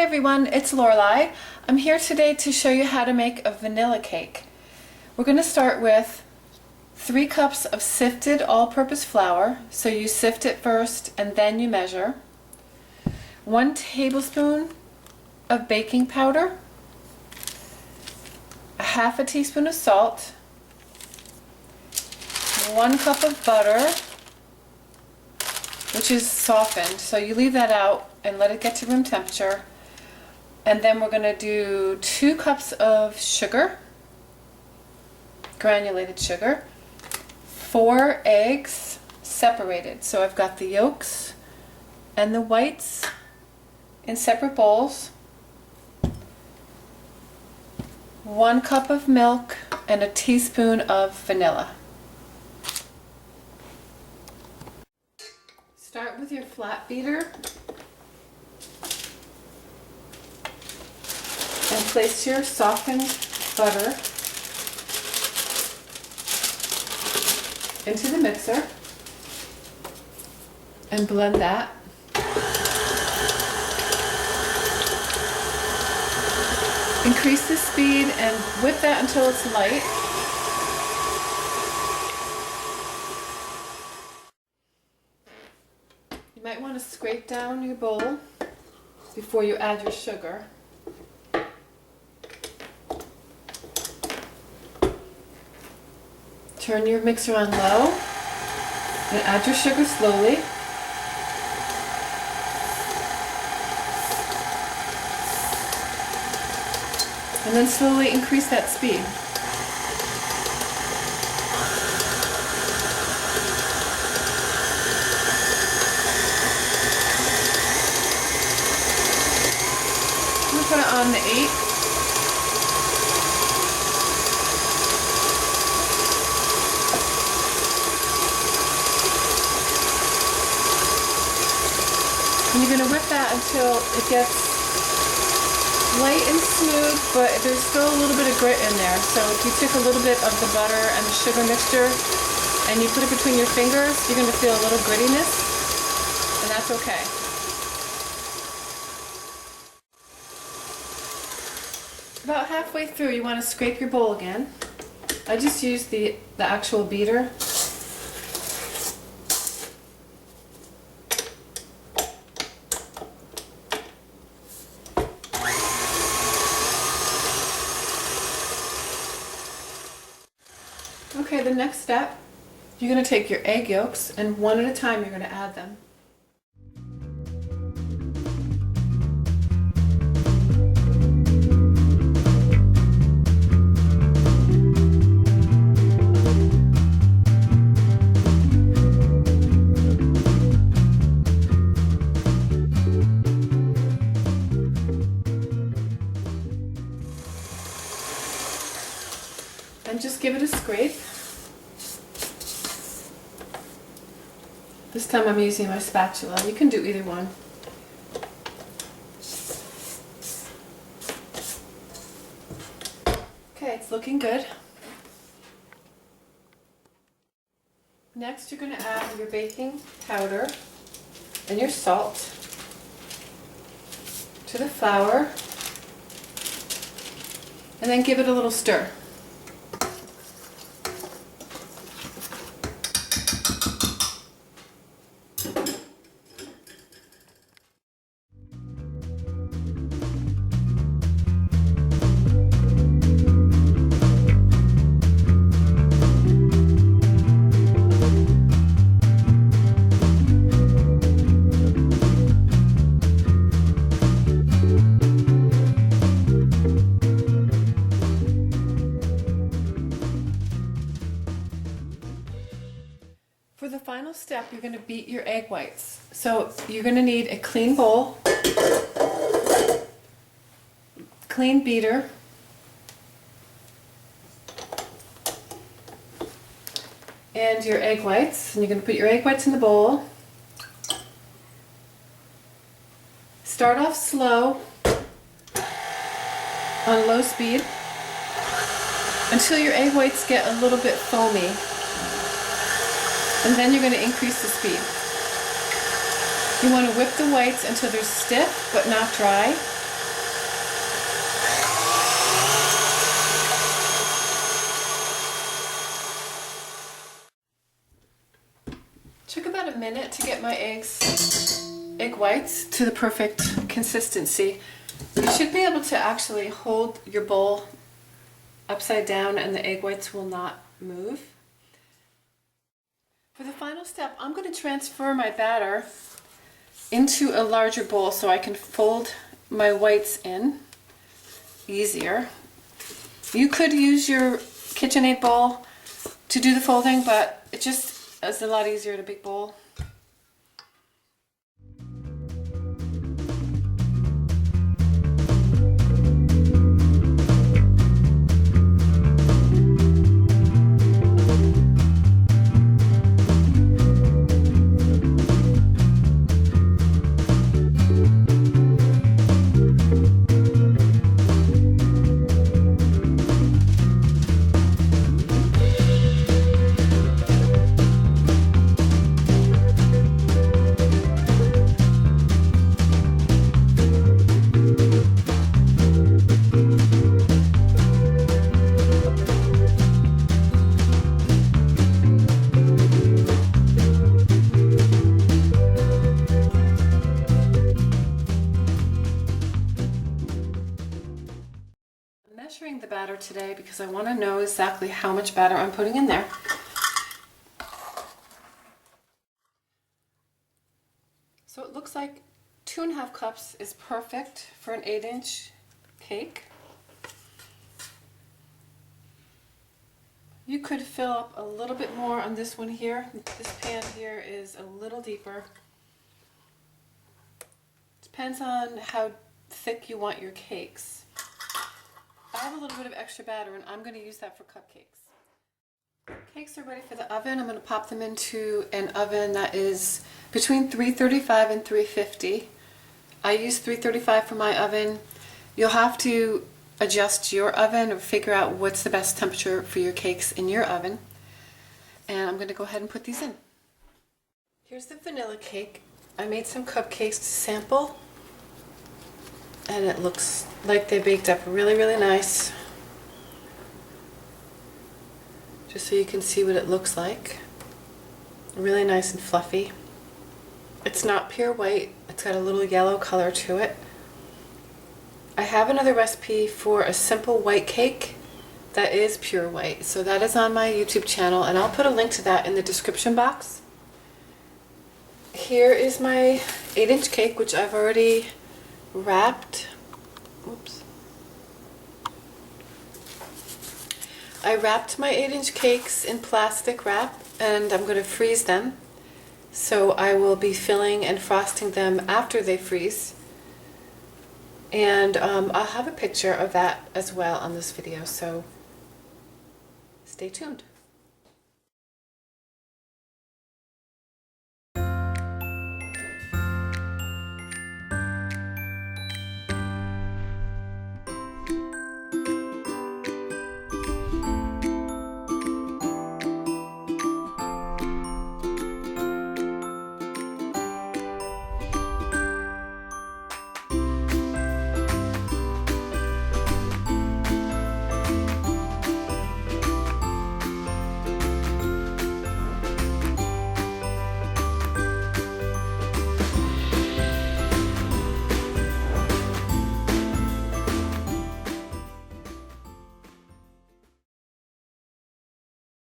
everyone, it's Lorelei. I'm here today to show you how to make a vanilla cake. We're going to start with 3 cups of sifted all-purpose flour. So you sift it first and then you measure. 1 tablespoon of baking powder, a half a teaspoon of salt, 1 cup of butter, which is softened, so you leave that out and let it get to room temperature. And then we're going to do 2 cups of sugar, granulated sugar, 4 eggs separated. So I've got the yolks and the whites in separate bowls, 1 cup of milk, and a teaspoon of vanilla. Start with your flat beater and place your softened butter into the mixer and blend that. Increase the speed and whip that until it's light. You might want to scrape down your bowl before you add your sugar. Turn your mixer on low and add your sugar slowly. And then slowly increase that speed. I'm going to put it on the 8. And you're going to whip that until it gets light and smooth, but there's still a little bit of grit in there. So if you took a little bit of the butter and the sugar mixture and you put it between your fingers, you're going to feel a little grittiness, and that's okay. About halfway through, you want to scrape your bowl again. I just used the actual beater. Okay, the next step, you're going to take your egg yolks and one at a time you're going to add them. And just give it a scrape. This time I'm using my spatula. You can do either one. Okay, it's looking good. Next you're going to add your baking powder and your salt to the flour and then give it a little stir. For the final step, you're going to beat your egg whites. So you're going to need a clean bowl, clean beater, and your egg whites. And you're going to put your egg whites in the bowl. Start off slow on low speed until your egg whites get a little bit foamy. And then you're going to increase the speed. You want to whip the whites until they're stiff but not dry. Took about a minute to get my egg whites to the perfect consistency. You should be able to actually hold your bowl upside down and the egg whites will not move. For the final step, I'm going to transfer my batter into a larger bowl so I can fold my whites in easier. You could use your KitchenAid bowl to do the folding, but it just is a lot easier in a big bowl. Measuring the batter today because I want to know exactly how much batter I'm putting in there. So it looks like 2.5 cups is perfect for an 8-inch cake. You could fill up a little bit more on this one here. This pan here is a little deeper. Depends on how thick you want your cakes. I have a little bit of extra batter and I'm going to use that for cupcakes. Cakes are ready for the oven. I'm going to pop them into an oven that is between 335 and 350. I use 335 for my oven. You'll have to adjust your oven or figure out what's the best temperature for your cakes in your oven. And I'm going to go ahead and put these in. Here's the vanilla cake. I made some cupcakes to sample. And it looks like they baked up really, really nice. Just so you can see what it looks like. Really nice and fluffy. It's not pure white. It's got a little yellow color to it. I have another recipe for a simple white cake that is pure white. So that is on my YouTube channel and I'll put a link to that in the description box. Here is my 8-inch cake, which I've already wrapped. Oops. I wrapped my 8-inch cakes in plastic wrap and I'm going to freeze them. So I will be filling and frosting them after they freeze. And I'll have a picture of that as well on this video, so stay tuned.